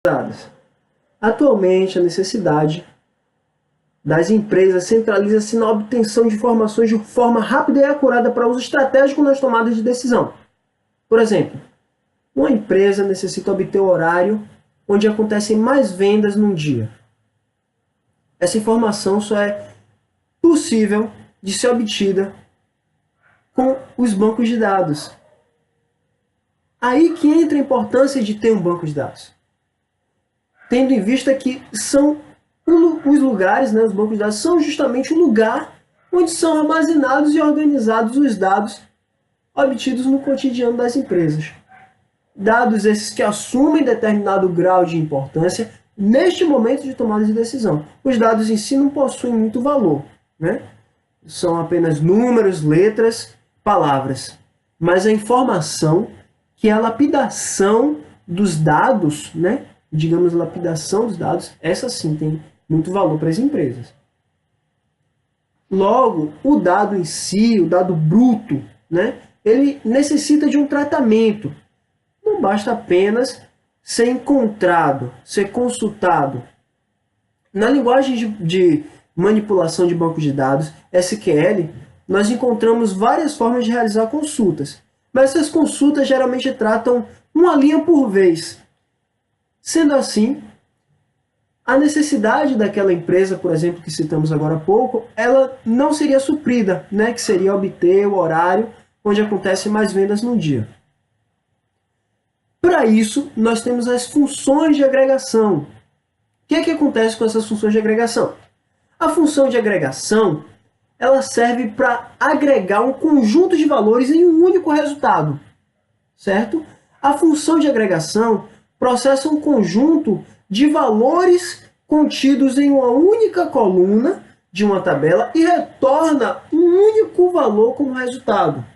dados. Atualmente, a necessidade das empresas centraliza-se na obtenção de informações de forma rápida e acurada para uso estratégico nas tomadas de decisão. Por exemplo, uma empresa necessita obter o horário onde acontecem mais vendas num dia. Essa informação só é possível de ser obtida com os bancos de dados. Aí que entra a importância de ter um banco de dados. Tendo em vista que são os lugares, os bancos de dados, são justamente o lugar onde são armazenados e organizados os dados obtidos no cotidiano das empresas. Dados esses que assumem determinado grau de importância neste momento de tomada de decisão. Os dados em si não possuem muito valor, São apenas números, letras, palavras. Mas a informação, que é a lapidação dos dados, digamos, lapidação dos dados, essa sim tem muito valor para as empresas. Logo, o dado em si, o dado bruto, ele necessita de um tratamento. Não basta apenas ser encontrado, ser consultado. Na linguagem de manipulação de banco de dados, SQL, nós encontramos várias formas de realizar consultas. Mas essas consultas geralmente tratam uma linha por vez. Sendo assim, a necessidade daquela empresa, por exemplo, que citamos agora há pouco, ela não seria suprida, que seria obter o horário onde acontecem mais vendas no dia. Para isso, nós temos as funções de agregação. O que é que acontece com essas funções de agregação? A função de agregação, ela serve para agregar um conjunto de valores em um único resultado, certo? A função de agregação processa um conjunto de valores contidos em uma única coluna de uma tabela e retorna um único valor como resultado.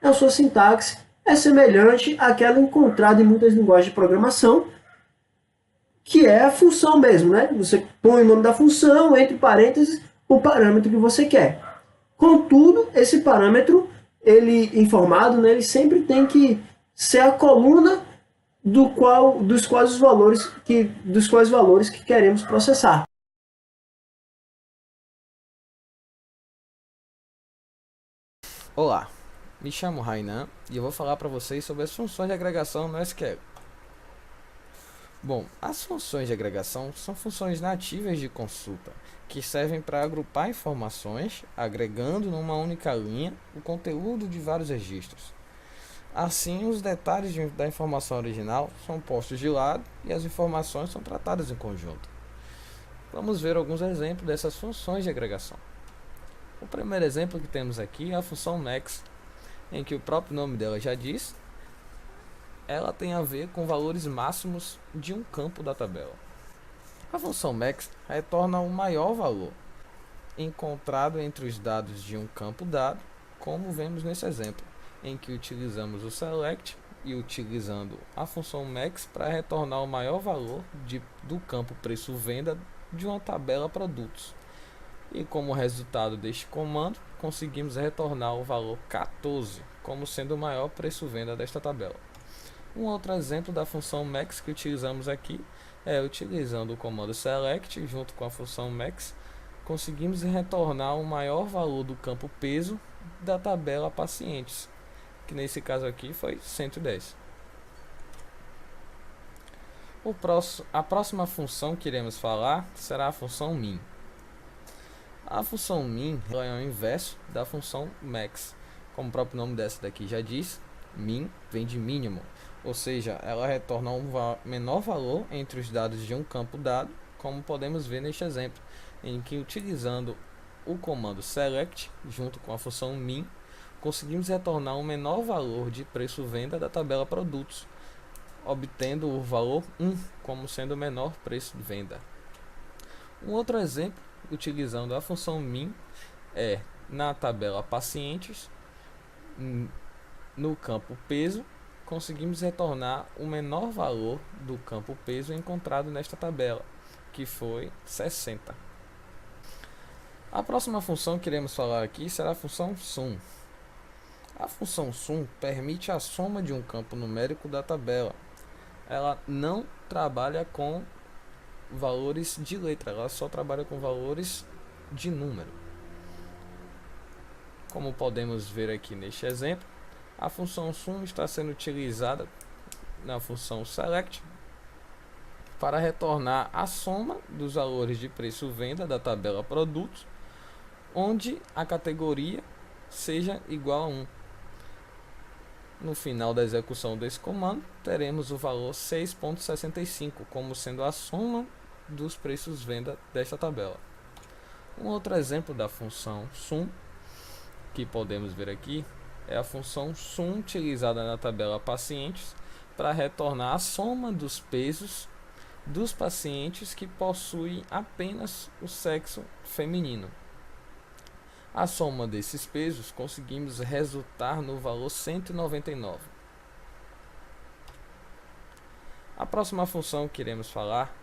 A sua sintaxe é semelhante àquela encontrada em muitas linguagens de programação, que é a função mesmo, Você põe o nome da função, entre parênteses, o parâmetro que você quer. Contudo, esse parâmetro, ele informado, ele sempre tem que ser a coluna dos quais valores que queremos processar. Olá, me chamo Rainan e eu vou falar para vocês sobre as funções de agregação no SQL. Bom, as funções de agregação são funções nativas de consulta que servem para agrupar informações, agregando numa única linha o conteúdo de vários registros. Assim, os detalhes da informação original são postos de lado e as informações são tratadas em conjunto. Vamos ver alguns exemplos dessas funções de agregação. O primeiro exemplo que temos aqui é a função max, em que o próprio nome dela já diz, ela tem a ver com valores máximos de um campo da tabela. A função max retorna o maior valor encontrado entre os dados de um campo dado, como vemos nesse exemplo, em que utilizamos o select e utilizando a função max para retornar o maior valor do campo preço-venda de uma tabela produtos. E como resultado deste comando, conseguimos retornar o valor 14 como sendo o maior preço-venda desta tabela. Um outro exemplo da função max que utilizamos aqui é utilizando o comando select junto com a função max, conseguimos retornar o maior valor do campo peso da tabela pacientes, que nesse caso aqui foi 110. A próxima função que iremos falar será a função min. A função min é o inverso da função max. Como o próprio nome dessa daqui já diz, min vem de mínimo, ou seja, ela retorna um menor valor entre os dados de um campo dado, como podemos ver neste exemplo, em que utilizando o comando select junto com a função min, conseguimos retornar um menor valor de preço-venda da tabela produtos, obtendo o valor 1 como sendo o menor preço-venda. Um outro exemplo, utilizando a função min, é na tabela pacientes, no campo peso, conseguimos retornar o menor valor do campo peso encontrado nesta tabela, que foi 60. A próxima função que iremos falar aqui será a função sum. A função sum permite a soma de um campo numérico da tabela. Ela não trabalha com valores de letra, ela só trabalha com valores de número. Como podemos ver aqui neste exemplo, a função sum está sendo utilizada na função select para retornar a soma dos valores de preço-venda da tabela produtos, onde a categoria seja igual a 1. No final da execução desse comando, teremos o valor 6,65 como sendo a soma dos preços-venda desta tabela. Um outro exemplo da função sum que podemos ver aqui é a função sum utilizada na tabela pacientes para retornar a soma dos pesos dos pacientes que possuem apenas o sexo feminino. A soma desses pesos conseguimos resultar no valor 199. A próxima função que iremos falar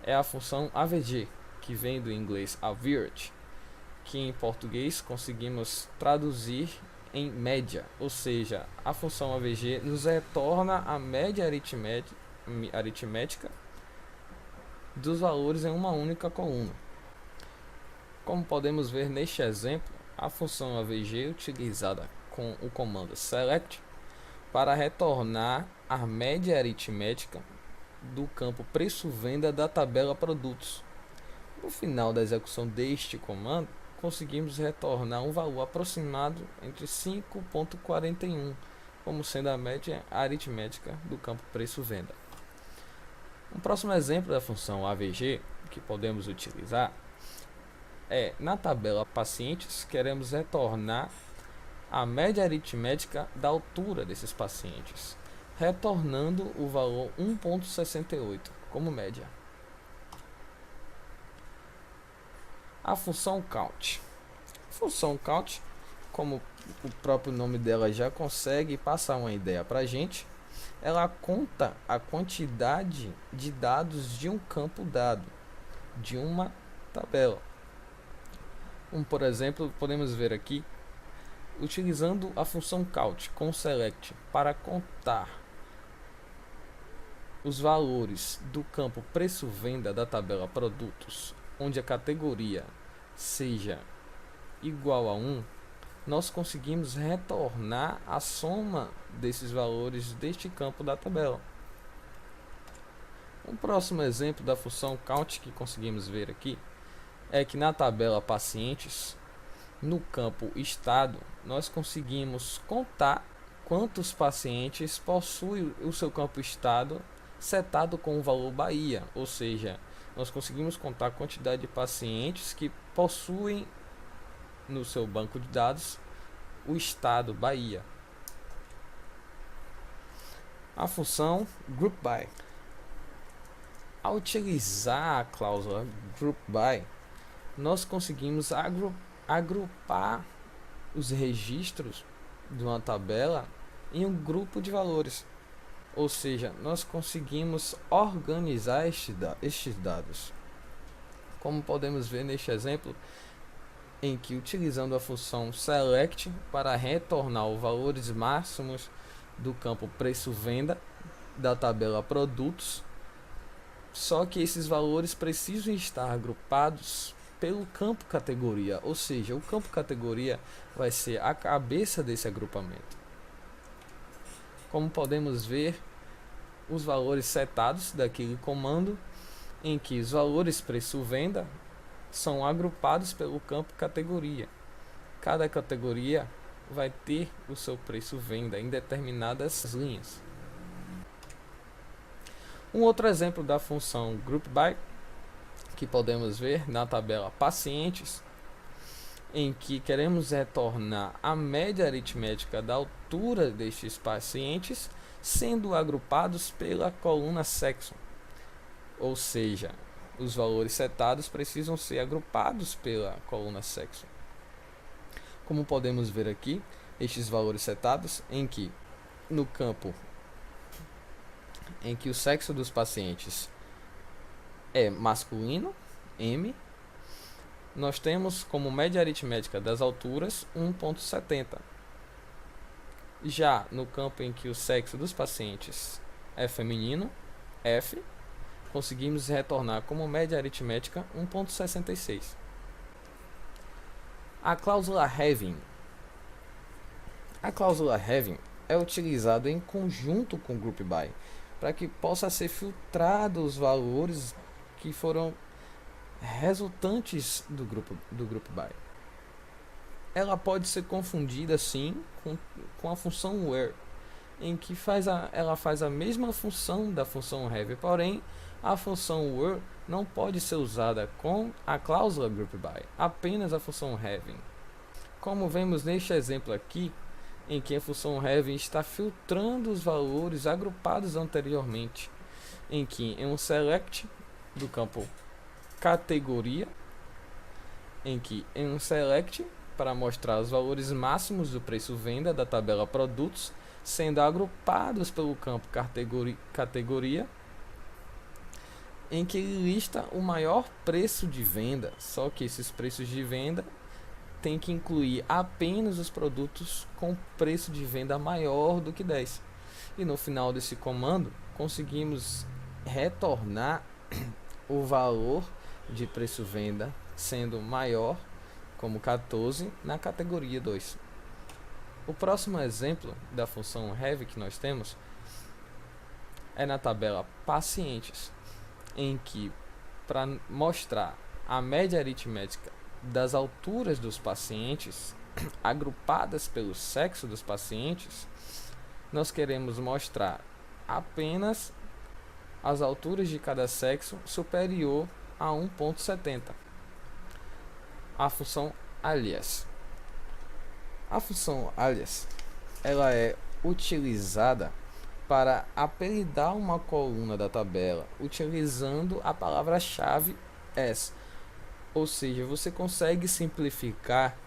é a função AVG, que vem do inglês average, que em português conseguimos traduzir em média, ou seja, a função AVG nos retorna a média aritmética dos valores em uma única coluna. Como podemos ver neste exemplo, a função AVG é utilizada com o comando select para retornar a média aritmética do campo preço-venda da tabela produtos. No final da execução deste comando, conseguimos retornar um valor aproximado entre 5,41, como sendo a média aritmética do campo preço-venda. Um próximo exemplo da função AVG que podemos utilizar é, na tabela pacientes, queremos retornar a média aritmética da altura desses pacientes, retornando o valor 1,68 como média. A função count. A função count, como o próprio nome dela já consegue passar uma ideia para a gente, ela conta a quantidade de dados de um campo dado, de uma tabela. Por exemplo, podemos ver aqui, utilizando a função count com select para contar os valores do campo preço-venda da tabela produtos, onde a categoria seja igual a 1, nós conseguimos retornar a soma desses valores deste campo da tabela. Um próximo exemplo da função count que conseguimos ver aqui é que na tabela pacientes, no campo estado, nós conseguimos contar quantos pacientes possuem o seu campo estado setado com o valor Bahia, ou seja, nós conseguimos contar a quantidade de pacientes que possuem no seu banco de dados o estado Bahia. A função groupBy. Ao utilizar a cláusula groupBy, nós conseguimos agrupar os registros de uma tabela em um grupo de valores. Ou seja, nós conseguimos organizar estes dados. Como podemos ver neste exemplo, em que utilizando a função select para retornar os valores máximos do campo preço-venda da tabela produtos, só que esses valores precisam estar agrupados pelo campo categoria, ou seja, o campo categoria vai ser a cabeça desse agrupamento. Como podemos ver, os valores setados daquele comando, em que os valores preço-venda são agrupados pelo campo categoria. Cada categoria vai ter o seu preço-venda em determinadas linhas. Um outro exemplo da função groupBy que podemos ver na tabela pacientes, em que queremos retornar a média aritmética da altura destes pacientes, sendo agrupados pela coluna section, ou seja, os valores setados precisam ser agrupados pela coluna section. Como podemos ver aqui, estes valores setados em que no campo em que o sexo dos pacientes é masculino, M, nós temos como média aritmética das alturas 1,70. Já no campo em que o sexo dos pacientes é feminino, F, conseguimos retornar como média aritmética 1,66. A cláusula having. A cláusula having é utilizada em conjunto com o group by para que possa ser filtrado os valores que foram resultantes do grupo by. Ela pode ser confundida sim com a função where, em que ela faz a mesma função da função have, porém a função where não pode ser usada com a cláusula group by, apenas a função having. Como vemos neste exemplo aqui, em que a função having está filtrando os valores agrupados anteriormente, em que em um select do campo categoria, para mostrar os valores máximos do preço venda da tabela produtos, sendo agrupados pelo campo categoria, em que ele lista o maior preço de venda, só que esses preços de venda tem que incluir apenas os produtos com preço de venda maior do que 10. E no final desse comando, conseguimos retornar o valor de preço-venda sendo maior, como 14, na categoria 2. O próximo exemplo da função have que nós temos é na tabela pacientes, em que, para mostrar a média aritmética das alturas dos pacientes, agrupadas pelo sexo dos pacientes, nós queremos mostrar apenas as alturas de cada sexo superior a 1,70. A função alias. A função alias, ela é utilizada para apelidar uma coluna da tabela utilizando a palavra-chave as. Ou seja, você consegue simplificar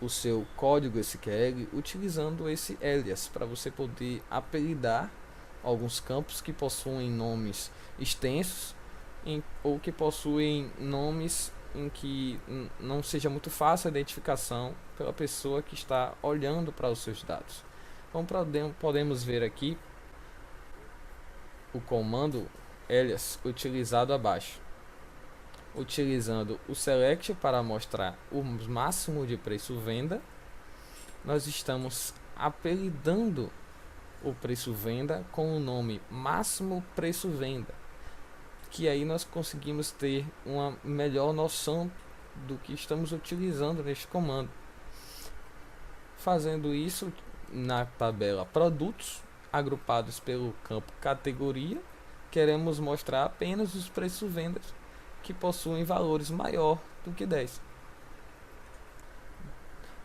o seu código SQL utilizando esse alias para você poder apelidar alguns campos que possuem nomes extensos ou que possuem nomes em que não seja muito fácil a identificação pela pessoa que está olhando para os seus dados. Como podemos ver aqui, o comando alias utilizado abaixo, utilizando o select para mostrar o máximo de preço venda, nós estamos apelidando o preço venda com o nome máximo preço venda, que aí nós conseguimos ter uma melhor noção do que estamos utilizando neste comando. Fazendo isso na tabela produtos, agrupados pelo campo categoria, queremos mostrar apenas os preços vendas que possuem valores maior do que 10.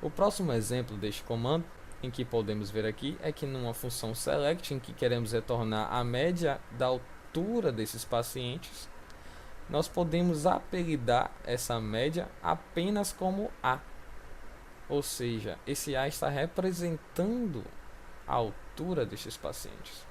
O próximo exemplo deste comando, em que podemos ver aqui, é que numa função select, em que queremos retornar a média da altura desses pacientes, nós podemos apelidar essa média apenas como A. Ou seja, esse A está representando a altura destes pacientes.